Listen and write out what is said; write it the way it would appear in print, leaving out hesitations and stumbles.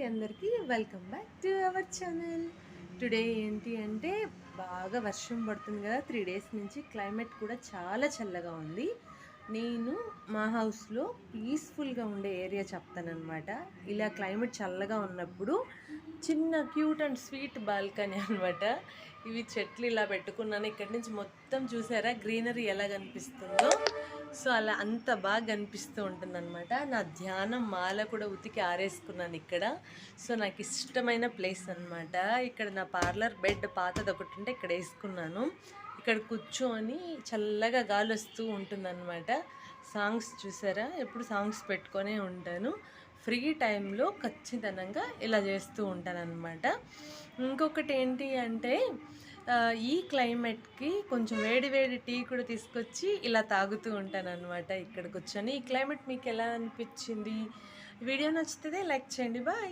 అందరికీ welcome back to our channel. Today ఏంటి అంటే బాగా వర్షం పడుతుంది కదా, 3 డేస్ నుంచి క్లైమేట్ కూడా చాలా చల్లగా ఉంది. నేను మా హౌస్లో పీస్ఫుల్గా ఉండే ఏరియా చెప్తానమాట. ఇలా క్లైమేట్ చల్లగా ఉన్నప్పుడు చిన్న క్యూట్ అండ్ స్వీట్ బాల్కనీ అనమాట. ఇవి చెట్లు ఇలా పెట్టుకున్నాను. ఇక్కడి నుంచి మొత్తం చూసారా గ్రీనరీ ఎలా కనిపిస్తుందో. సో అలా అంత బాగా కనిపిస్తూ ఉంటుందన్నమాట. నా ధ్యానం మాల కూడా ఉతికి ఆరేసుకున్నాను ఇక్కడ. సో నాకు ఇష్టమైన ప్లేస్ అనమాట. ఇక్కడ నా పార్లర్ బెడ్ పాతది ఒకటి ఉంటే ఇక్కడ వేసుకున్నాను. ఇక్కడ కూర్చొని చల్లగా గాలి వస్తూ ఉంటుందన్నమాట. సాంగ్స్ చూసారా, ఎప్పుడు సాంగ్స్ పెట్టుకొనే ఉంటాను. ఫ్రీ టైంలో ఖచ్చితంగా ఇలా చేస్తూ ఉంటానన్నమాట. ఇంకొకటి ఏంటి అంటే ఈ క్లైమేట్కి కొంచెం వేడి వేడి టీ కూడా తీసుకొచ్చి ఇలా తాగుతూ ఉంటానన్నమాట ఇక్కడ కూర్చొని. ఈ క్లైమేట్ మీకు ఎలా అనిపించింది? వీడియో నచ్చితే లైక్ చేయండి. బాయ్.